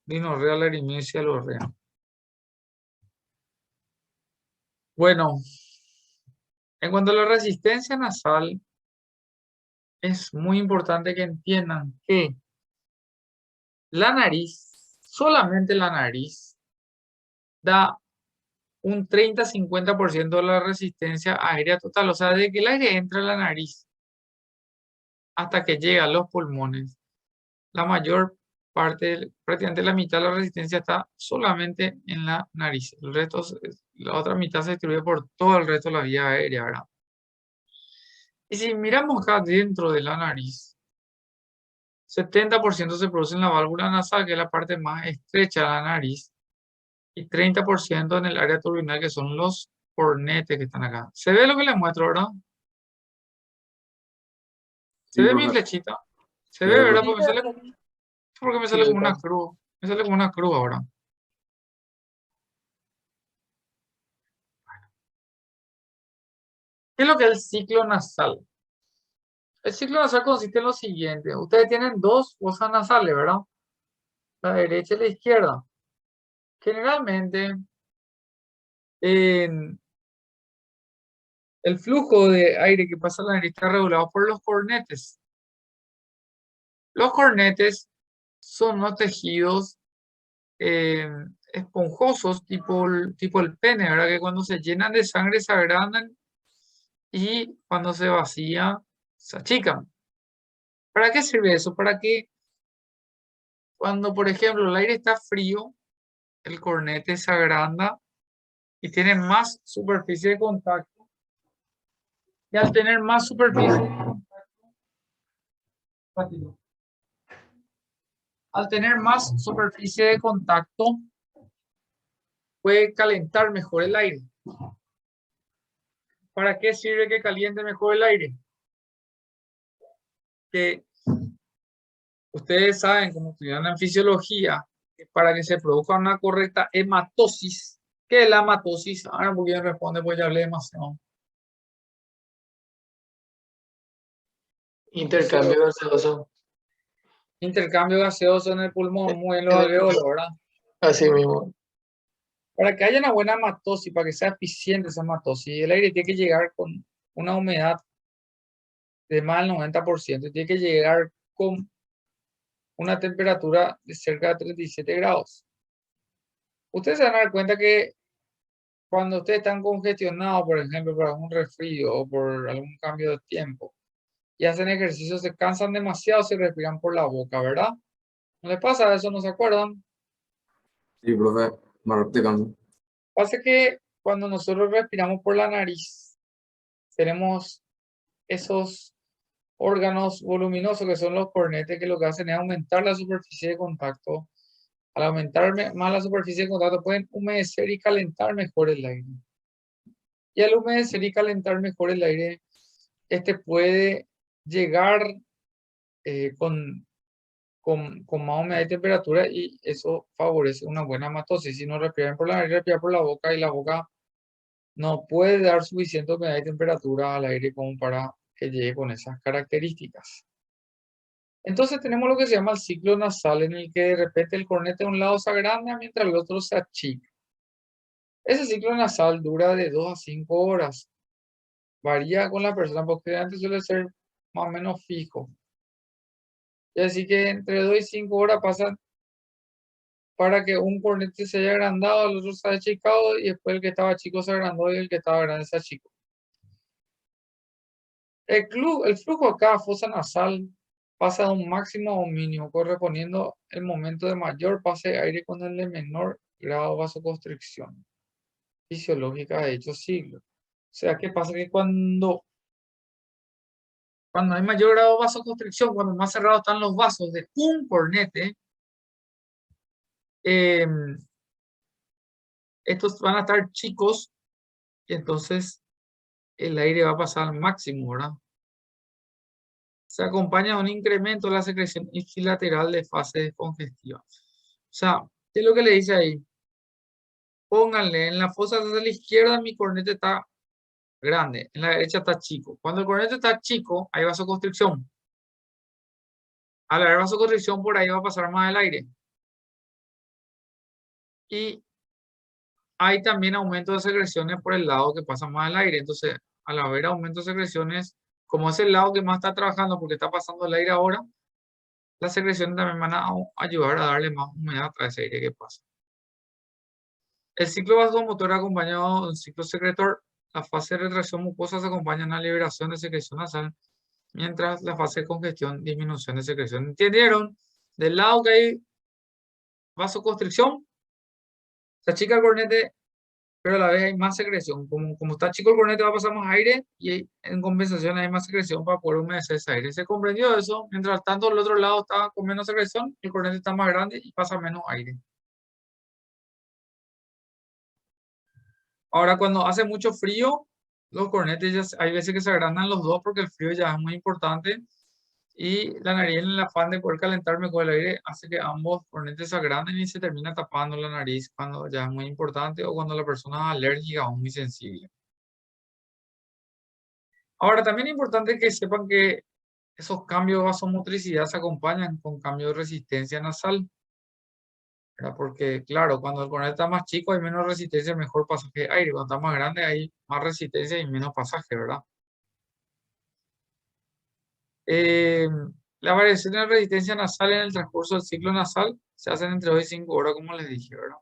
dinorrea, lagrimesia y alorrea. Bueno, en cuanto a la resistencia nasal, es muy importante que entiendan que la nariz, solamente la nariz, da un 30-50% de la resistencia aérea total. O sea, de que el aire entra a la nariz hasta que llega a los pulmones, la mayor parte, prácticamente la mitad de la resistencia está solamente en la nariz. El resto, la otra mitad se distribuye por todo el resto de la vía aérea, ¿verdad? Y si miramos acá dentro de la nariz, 70% se produce en la válvula nasal, que es la parte más estrecha de la nariz, y 30% en el área turbinal, que son los cornetes que están acá. ¿Se ve lo que les muestro, verdad? ¿Se Sí, ve mi profe. flechita? ¿Se Sí, ve, verdad? profe. Porque me sale Sí, como una doctor. cruz. Me sale como una cruz ahora. ¿Qué es lo que es el ciclo nasal? El ciclo nasal consiste en lo siguiente. Ustedes tienen dos fosas nasales, ¿verdad? La derecha y la izquierda. Generalmente, en el flujo de aire que pasa a la nariz está regulado por los cornetes. Los cornetes son unos tejidos esponjosos tipo el pene, ¿verdad? Que cuando se llenan de sangre se agrandan y cuando se vacía se achican. ¿Para qué sirve eso? Para que cuando, por ejemplo, el aire está frío, el cornete se agranda y tiene más superficie de contacto. Y al tener más superficie de contacto, al tener más superficie de contacto, puede calentar mejor el aire. ¿Para qué sirve que caliente mejor el aire? Que ustedes saben, como estudian en fisiología, que para que se produzca una correcta hematosis. ¿Qué es la hematosis? Ahora porque me responde, pues ya hablé demasiado. Intercambio gaseoso. Intercambio gaseoso en el pulmón, muy en los alveolos, ¿verdad? Así mismo. Para que haya una buena hematosis, para que sea eficiente esa hematosis, el aire tiene que llegar con una humedad de más del 90%, y tiene que llegar con una temperatura de cerca de 37 grados. Ustedes se van a dar cuenta que cuando ustedes están congestionados, por ejemplo, por algún resfrío o por algún cambio de tiempo, y hacen ejercicio, se cansan demasiado, se respiran por la boca, ¿verdad? ¿No les pasa eso? ¿No se acuerdan? Sí, profe, me replicando. Pasa que cuando nosotros respiramos por la nariz, tenemos esos órganos voluminosos que son los cornetes, que lo que hacen es aumentar la superficie de contacto. Al aumentar más la superficie de contacto pueden humedecer y calentar mejor el aire. Y al humedecer y calentar mejor el aire, este puede llegar con más humedad y temperatura, y eso favorece una buena hematosis. Si no respiran por la nariz, respiran por la boca, y la boca no puede dar suficiente humedad y temperatura al aire como para que llegue con esas características. Entonces tenemos lo que se llama el ciclo nasal, en el que de repente el cornete de un lado se agranda mientras el otro se achica. Ese ciclo nasal dura de 2 a 5 horas. Varía con la persona, porque antes suele ser más o menos fijo. Y así que entre 2 y 5 horas pasan para que un cornete se haya agrandado, el otro se haya achicado, y después el que estaba chico se agrandó y el que estaba grande se achicó. El flujo a cada fosa nasal pasa de un máximo a un mínimo, correspondiendo el momento de mayor pase de aire con el de menor grado de vasoconstricción fisiológica de dicho siglo. O sea, ¿qué pasa? Que cuando hay mayor grado de vasoconstricción, cuando más cerrados están los vasos de un cornete, estos van a estar chicos, y entonces el aire va a pasar al máximo, ¿verdad? Se acompaña de un incremento de la secreción ipsilateral de fase congestiva. O sea, ¿qué es lo que le dice ahí? Pónganle en la fosa de la izquierda, mi cornete está grande, en la derecha está chico. Cuando el cornete está chico, hay vasoconstricción. Al haber vasoconstricción, por ahí va a pasar más el aire. Y hay también aumento de secreciones por el lado que pasa más el aire. Entonces, al haber aumento de secreciones, como es el lado que más está trabajando porque está pasando el aire ahora, las secreciones también van a ayudar a darle más humedad a ese aire que pasa. El ciclo vasomotor acompañado de un ciclo secretor. La fase de retracción mucosa se acompaña en la liberación de secreción nasal, mientras la fase de congestión, disminución de secreción. ¿Entendieron? Del lado que hay vasoconstricción, se achica el cornete, pero a la vez hay más secreción. Como está chico el cornete, va a pasar más aire, y en compensación hay más secreción para poder humedecer ese aire. ¿Se comprendió eso? Mientras tanto, el otro lado está con menos secreción, el cornete está más grande y pasa menos aire. Ahora, cuando hace mucho frío, los cornetes hay veces que se agrandan los dos porque el frío ya es muy importante, y la nariz, en el afán de poder calentar mejor el aire, hace que ambos cornetes se agranden y se termina tapando la nariz cuando ya es muy importante, o cuando la persona es alérgica o muy sensible. Ahora, también es importante que sepan que esos cambios de vasomotricidad se acompañan con cambios de resistencia nasal, ¿verdad? Porque, claro, cuando el coronel está más chico hay menos resistencia, mejor pasaje de aire. Cuando está más grande hay más resistencia y menos pasaje, ¿verdad? Eh, la variación de la resistencia nasal en el transcurso del ciclo nasal se hacen entre 2 y 5 horas, como les dije, ¿verdad?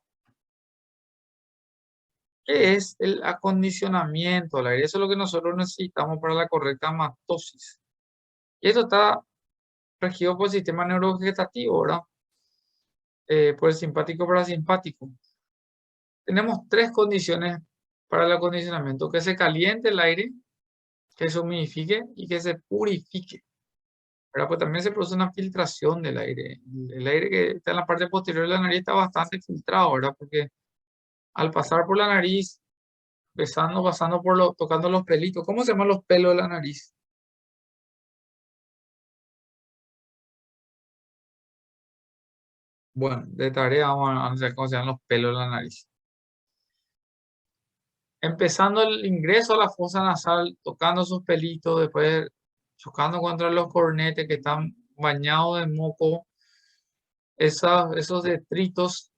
¿Qué es el acondicionamiento del aire? Eso es lo que nosotros necesitamos para la correcta matosis. Y esto está regido por el sistema neurovegetativo, ¿verdad? Por el simpático parasimpático. Tenemos 3 condiciones para el acondicionamiento: que se caliente el aire, que se humidifique y que se purifique. ¿Verdad? Pues también se produce una filtración del aire. El aire que está en la parte posterior de la nariz está bastante filtrado, ¿verdad? Porque al pasar por la nariz, pasando por tocando los pelitos. ¿Cómo se llaman los pelos de la nariz? Bueno, de tarea vamos a ver cómo se llaman los pelos de la nariz. Empezando el ingreso a la fosa nasal, tocando sus pelitos, después chocando contra los cornetes que están bañados de moco, esos detritos,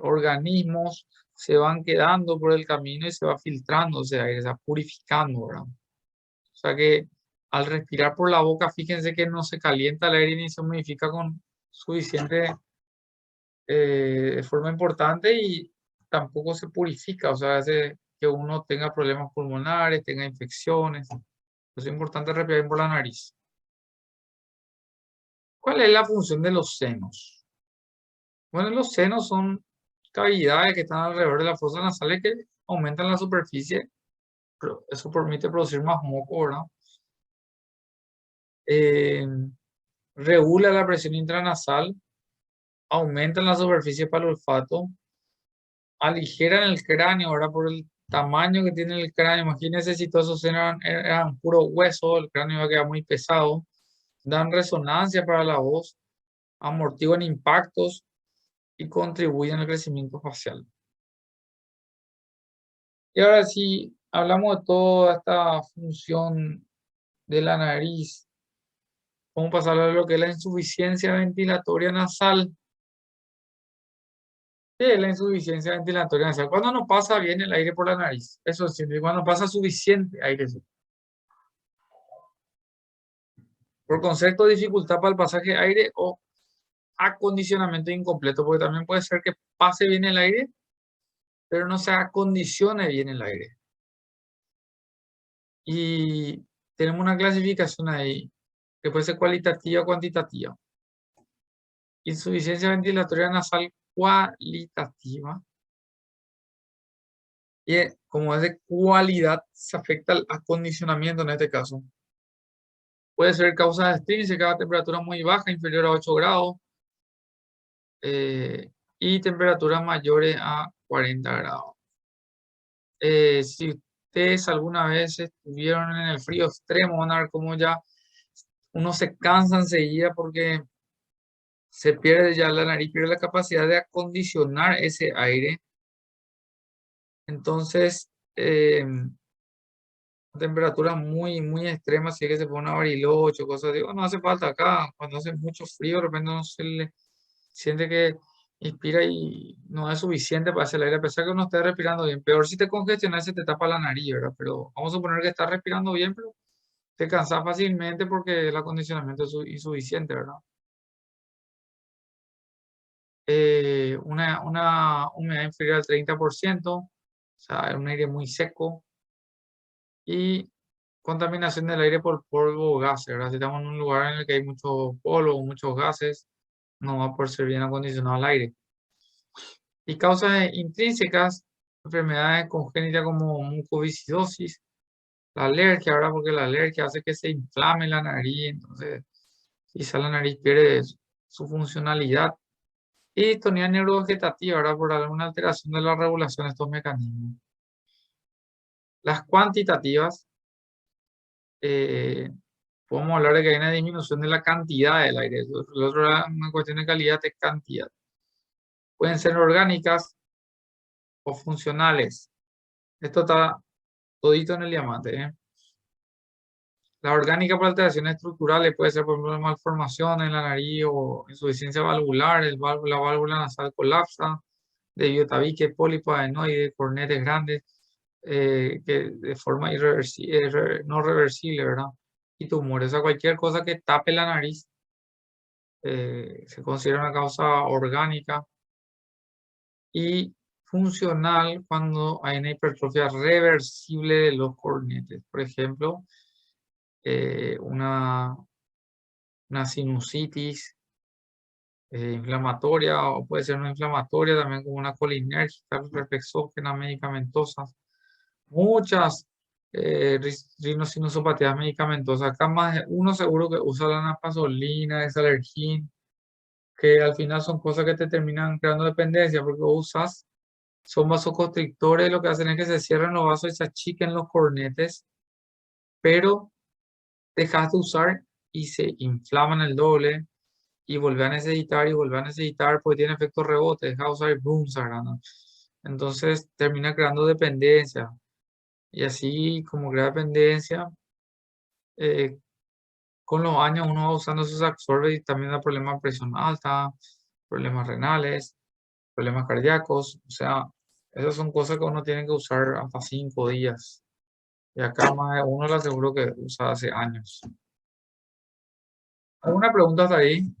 organismos se van quedando por el camino y se va filtrando ese aire, se va purificando, ¿verdad? O sea que al respirar por la boca, fíjense que no se calienta el aire ni se humidifica con suficiente de forma importante y tampoco se purifica, o sea, hace que uno tenga problemas pulmonares, tenga infecciones. Es importante respirar por la nariz. ¿Cuál es la función de los senos? Bueno, los senos son cavidades que están alrededor de las fosas nasales que aumentan la superficie, pero eso permite producir más moco, ¿verdad? Eh, regula la presión intranasal, aumenta la superficie para el olfato, aligeran el cráneo, ahora por el tamaño que tiene el cráneo. Imagínense si todos esos eran puro hueso, el cráneo iba a quedar muy pesado. Dan resonancia para la voz, amortiguan impactos y contribuyen al crecimiento facial. Y ahora sí, hablamos de toda esta función de la nariz. Vamos a pasar a lo que es la insuficiencia ventilatoria nasal. ¿Qué es la insuficiencia ventilatoria nasal? Cuando no pasa bien el aire por la nariz. Eso es simple. Cuando pasa suficiente aire. Por concepto, dificultad para el pasaje de aire o acondicionamiento incompleto, porque también puede ser que pase bien el aire, pero no se acondicione bien el aire. Y tenemos una clasificación ahí que puede ser cualitativa o cuantitativa. Insuficiencia ventilatoria nasal cualitativa. Y como es de cualidad, se afecta al acondicionamiento en este caso. Puede ser causa extrínseca, temperatura muy baja, inferior a 8 grados, y temperaturas mayores a 40 grados. Si ustedes alguna vez estuvieron en el frío extremo, van a ver cómo ya uno se cansa enseguida porque se pierde ya la nariz, pierde la capacidad de acondicionar ese aire. Entonces, temperaturas muy extremas, si es que se pone a Bariloche, cosas así, no hace falta acá, cuando hace mucho frío, de repente no se le siente que inspira y no es suficiente para hacer el aire, a pesar que uno esté respirando bien. Peor si te congestionas, se te tapa la nariz, ¿verdad? Pero vamos a suponer que estás respirando bien, pero te cansas fácilmente porque el acondicionamiento es insuficiente, ¿verdad? Una humedad inferior al 30%, o sea, un aire muy seco, y contaminación del aire por polvo o gases, ¿verdad? Si estamos en un lugar en el que hay mucho polvo o muchos gases, no va a poder ser bien acondicionado el aire. Y causas intrínsecas, enfermedades congénitas como mucoviscidosis, la alergia, ¿verdad? Porque la alergia hace que se inflame la nariz, entonces quizá la nariz pierde su funcionalidad. Y distonía neurovegetativa, ¿verdad? Por alguna alteración de la regulación de estos mecanismos. Las cuantitativas, podemos hablar de que hay una disminución de la cantidad del aire. La otra, una cuestión de calidad es cantidad. Pueden ser orgánicas o funcionales. Esto está todito en el diamante, ¿eh? La orgánica por alteraciones estructurales puede ser, por ejemplo, malformación en la nariz o insuficiencia valvular, la válvula nasal colapsa debido a tabique, pólipo adenoide, cornetes grandes, que de forma no reversible, ¿verdad? Y tumores, o sea, cualquier cosa que tape la nariz se considera una causa orgánica y funcional cuando hay una hipertrofia reversible de los cornetes. Por ejemplo, una sinusitis inflamatoria, o puede ser no inflamatoria también, como una colinérgica, reflexógena, medicamentosas. Muchas rinosinusopatías medicamentosas. Acá más de uno seguro que usa la napazolina, Desalergin, que al final son cosas que te terminan creando dependencia porque usas, son vasoconstrictores, lo que hacen es que se cierran los vasos y se achiquen los cornetes, pero dejas de usar y se inflaman el doble y vuelve a necesitar y vuelve a necesitar porque tiene efecto rebote, deja de usar y boom, se agranda. Entonces termina creando dependencia y así como crea dependencia, eh, con los años uno va usando esos absorbes y también da problemas de presión alta, problemas renales, problemas cardíacos, o sea, esas son cosas que uno tiene que usar hasta 5 días. Y acá más de uno le aseguro que usa hace años. ¿Alguna pregunta hasta ahí?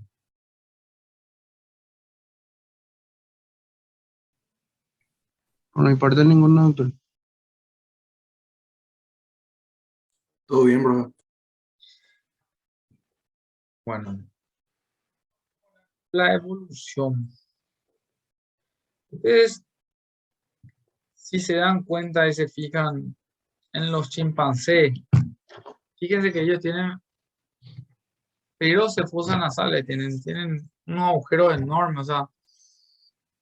Por mi parte, ninguna, doctor. Todo bien, profe. Bueno, la evolución. Ustedes, si se dan cuenta y se fijan en los chimpancés, fíjense que ellos tienen periodos de fosas nasales, tienen unos agujeros enormes, o sea,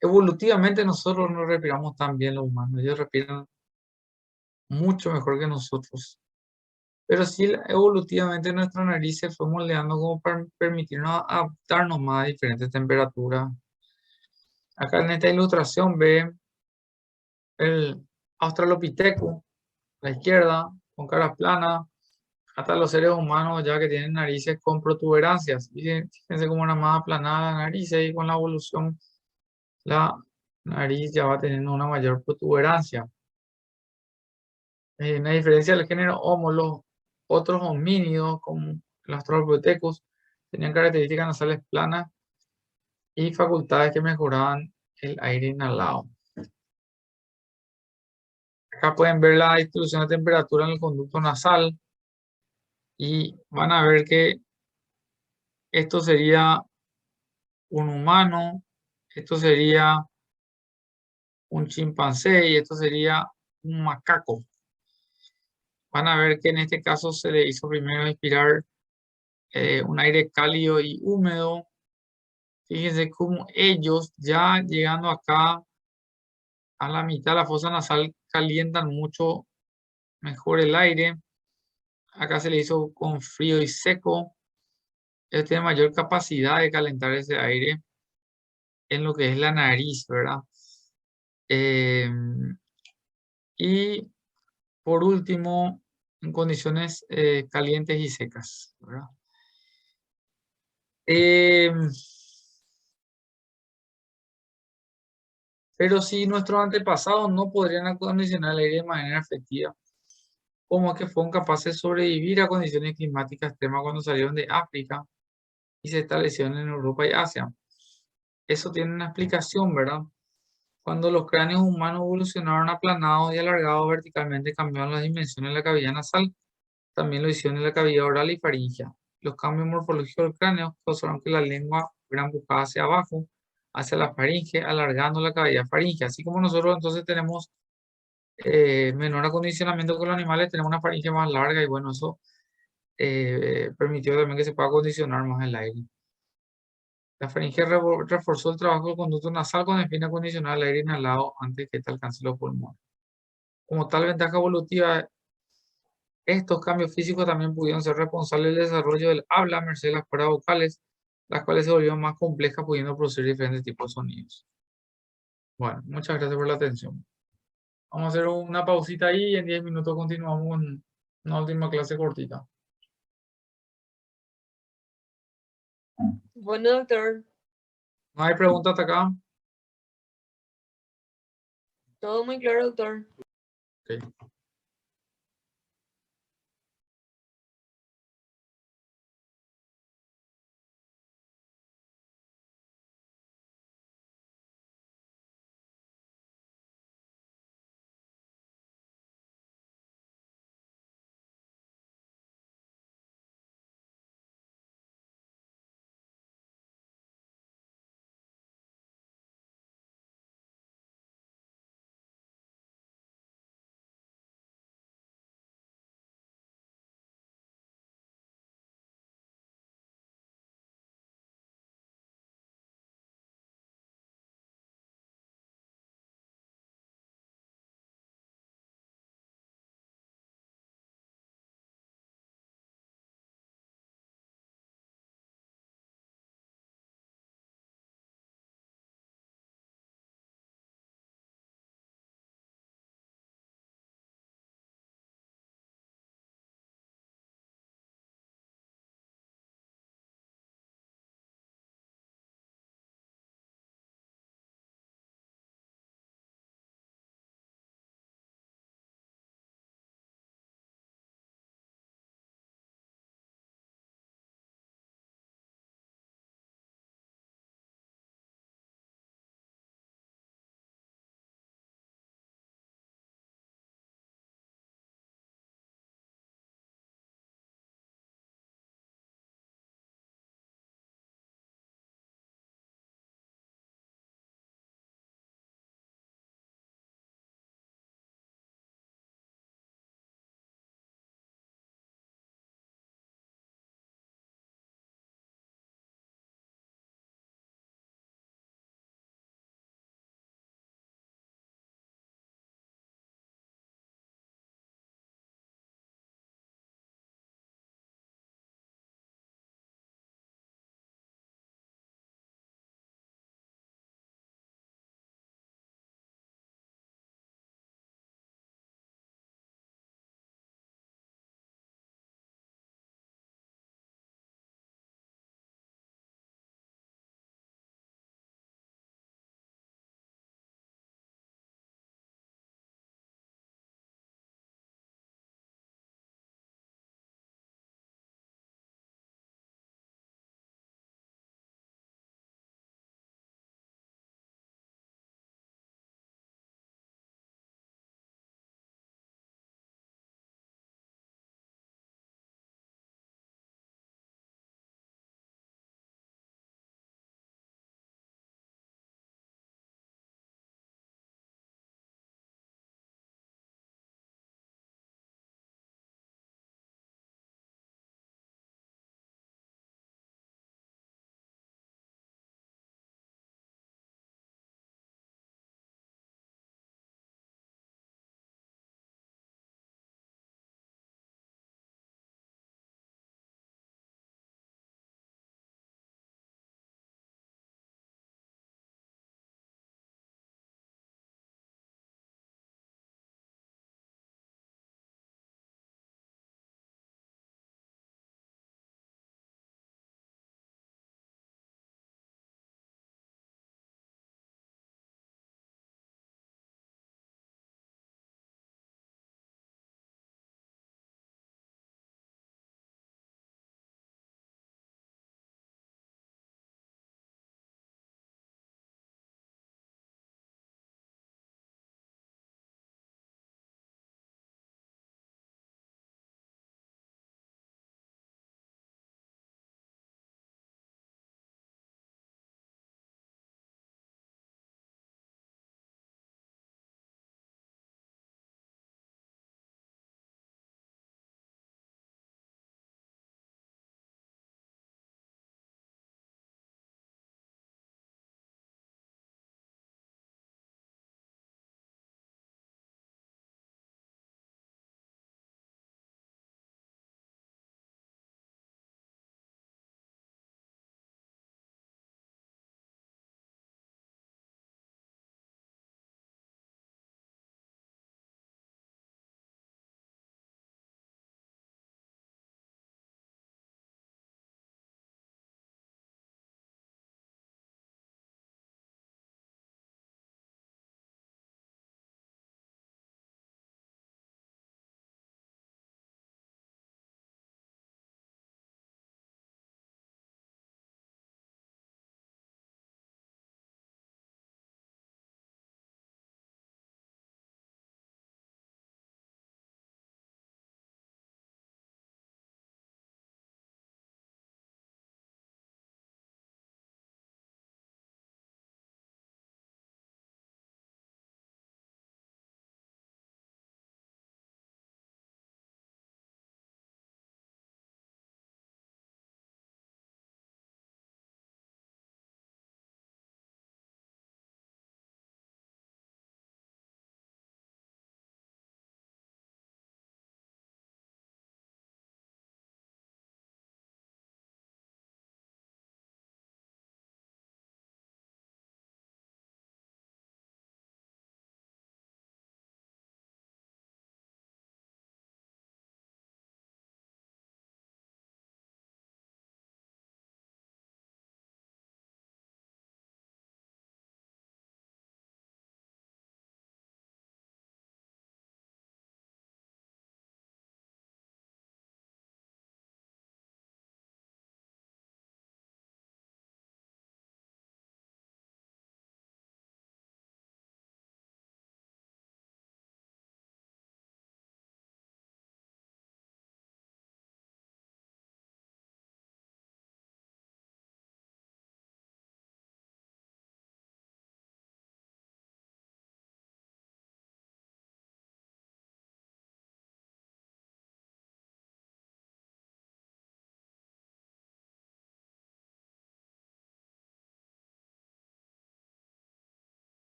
evolutivamente nosotros no respiramos tan bien los humanos, ellos respiran mucho mejor que nosotros. Pero sí, evolutivamente nuestra nariz se fue moldeando como para permitirnos adaptarnos más a diferentes temperaturas. Acá en esta ilustración ve el Australopithecus, a la izquierda, con caras planas, hasta los seres humanos ya que tienen narices con protuberancias. Fíjense cómo era más aplanada la nariz y con la evolución la nariz ya va teniendo una mayor protuberancia. En la diferencia del género Homo, los otros homínidos, como los Australopithecus, tenían características nasales planas y facultades que mejoraban el aire inhalado. Acá pueden ver la distribución de temperatura en el conducto nasal y van a ver que esto sería un humano, esto sería un chimpancé y esto sería un macaco. Van a ver que en este caso se le hizo primero inspirar un aire cálido y húmedo. Fíjense cómo ellos ya llegando acá a la mitad de la fosa nasal calientan mucho mejor el aire. Acá se le hizo con frío y seco. Ellos tienen mayor capacidad de calentar ese aire en lo que es la nariz, ¿verdad? Y por último, en condiciones calientes y secas, ¿verdad? Pero si nuestros antepasados no podrían acondicionar el aire de manera efectiva, ¿cómo es que fueron capaces de sobrevivir a condiciones climáticas extremas cuando salieron de África y se establecieron en Europa y Asia? Eso tiene una explicación, ¿verdad? Cuando los cráneos humanos evolucionaron aplanados y alargados verticalmente, cambiaron las dimensiones de la cavidad nasal. También lo hicieron en la cavidad oral y faríngea. Los cambios morfológicos del cráneo causaron que la lengua fuera empujada hacia abajo, hacia la faringe, alargando la cavidad faríngea. Así como nosotros entonces tenemos menor acondicionamiento que los animales, tenemos una faringe más larga y bueno, eso permitió también que se pueda acondicionar más el aire. La faringe reforzó el trabajo del conducto nasal con el fin de acondicionar el aire inhalado antes que este alcance los pulmones. Como tal ventaja evolutiva, estos cambios físicos también pudieron ser responsables del desarrollo del habla a merced de las cuerdas vocales, las cuales se volvieron más complejas pudiendo producir diferentes tipos de sonidos. Bueno, muchas gracias por la atención. Vamos a hacer una pausita ahí y en 10 minutos continuamos con una última clase cortita. Bueno, doctor, No hay preguntas hasta acá. todo muy claro, doctor. Ok.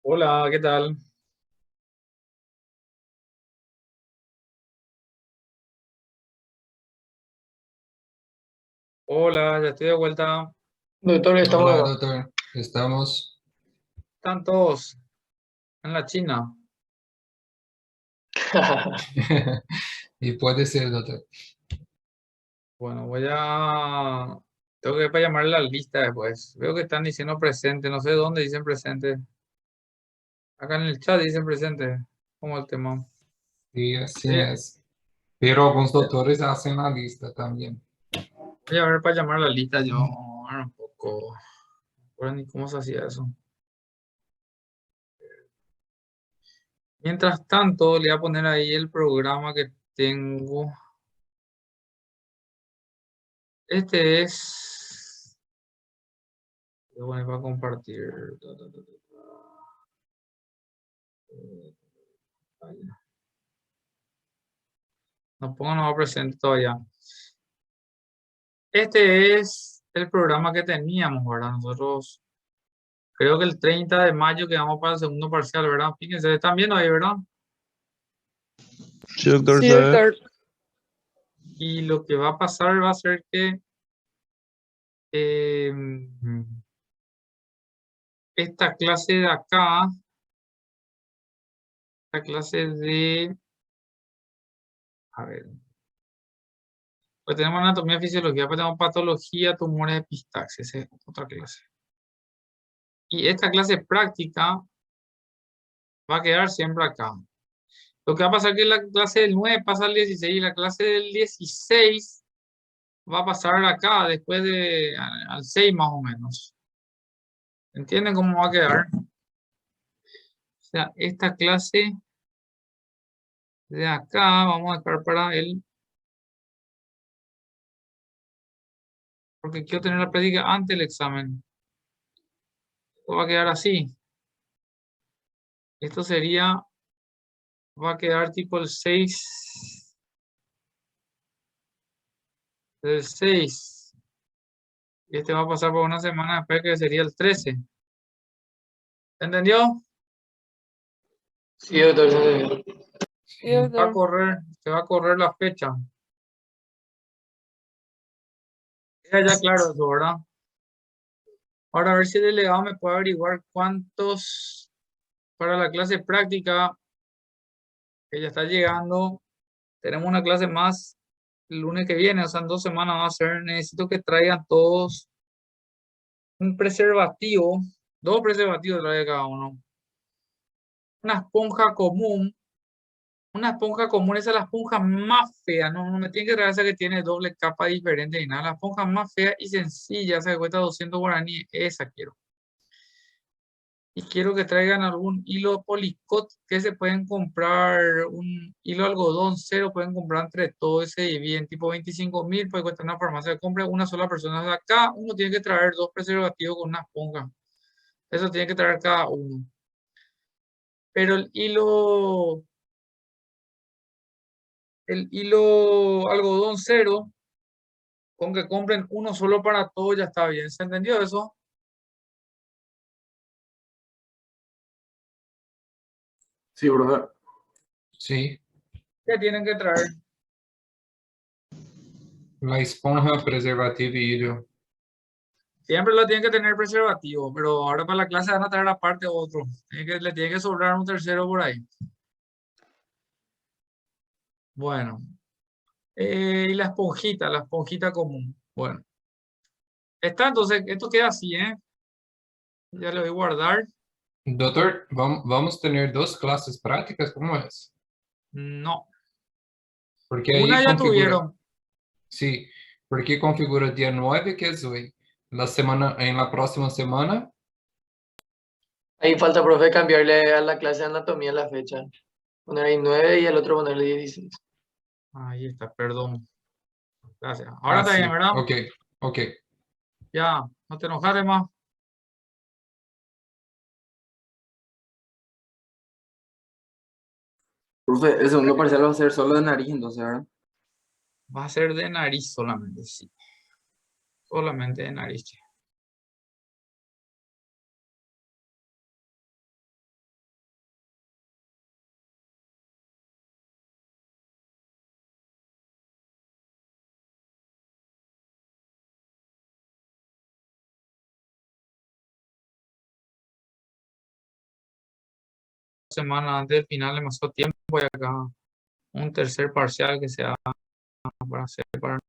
Hola, ¿qué tal? Hola, ya estoy de vuelta. Doctor, estamos Hola, acá. doctor. Estamos. Están todos en la China. Y puede ser, doctor. Bueno, tengo que ir para llamar la lista después. Veo que están diciendo presente. No sé dónde dicen presente. Acá en el chat dicen presente. ¿Cómo el tema? Sí, así Voy a, es. Pero algunos voy a- doctores hacen la lista también. voy a ver para llamar la lista yo. Ahora un poco. No recuerdo ni cómo se hacía eso. Mientras tanto, le voy a poner ahí el programa que tengo. Este es. Lo voy a poner para compartir. Ahí. No pongo nada presente todavía. Este es el programa que teníamos, ¿verdad? Nosotros, creo que el 30 de mayo quedamos para el segundo parcial, ¿verdad? Fíjense, están viendo ahí, ¿verdad? Sí, doctor, Sí, se ve. doctor. Y lo que va a pasar va a ser que esta clase de acá, esta clase de, a ver, pues tenemos anatomía, fisiología, pues tenemos patología, tumores, epistaxis, esa es otra clase. Y esta clase práctica va a quedar siempre acá. Lo que va a pasar es que la clase del 9 pasa al 16 y la clase del 16 va a pasar acá después al 6 más o menos. ¿Entienden cómo va a quedar? O sea, esta clase de acá vamos a dejar para él, porque quiero tener la práctica antes del examen. Esto va a quedar así. Esto sería, va a quedar tipo el 6 del 6. Y este va a pasar por una semana después que sería el 13. ¿Entendió? Sí, doctor, se entendió. Sí, Va a doctor. correr, se va a correr la fecha. Queda ya claro eso, ¿verdad? Ahora a ver si el delegado me puede averiguar cuántos para la clase práctica que ya está llegando. Tenemos una clase más el lunes que viene, o sea, en 2 semanas va a ser. Necesito que traigan todos un preservativo, 2 preservativos trae cada uno. Una esponja común. Una esponja común, esa es la esponja más fea. No me tiene que traer esa que tiene doble capa diferente y nada. La esponja más fea y sencilla, esa que cuesta 200 guaraníes, esa quiero. Y quiero que traigan algún hilo policot que se pueden comprar, un hilo algodón cero, pueden comprar entre todos ese bien, tipo 25.000, puede costar una farmacia, compra una sola persona. O sea, acá uno tiene que traer 2 preservativos con una esponja. Eso tiene que traer cada uno. Pero el hilo algodón cero, con que compren uno solo para todo, ya está bien. ¿Se entendió eso? Sí, profe. Sí. ¿Qué tienen que traer? La esponja, preservativo y hilo. Siempre lo tienen que tener preservativo, pero ahora para la clase van a traer aparte otro. Le tiene que sobrar un tercero por ahí. Bueno, y la esponjita común. Bueno, está entonces, esto queda así, ¿eh? Ya le voy a guardar. Doctor, vamos a tener 2 clases prácticas, ¿cómo es? No, Porque ahí una ya configura, tuvieron. sí, porque configura día 9, que es hoy. En la próxima semana, Ahí falta, profe, cambiarle a la clase de anatomía la fecha. Poner ahí 9 y al otro ponerle 16. Ahí está, perdón. Gracias. Ahora está bien, sí, ¿verdad? ok, ok. Ya, no te enojes más. Profe, el segundo parcial va a ser solo de nariz, entonces, ¿verdad? Va a ser de nariz solamente, sí. Solamente de nariz. semanas antes del final, demasiado tiempo y acá un tercer parcial que sea para hacer para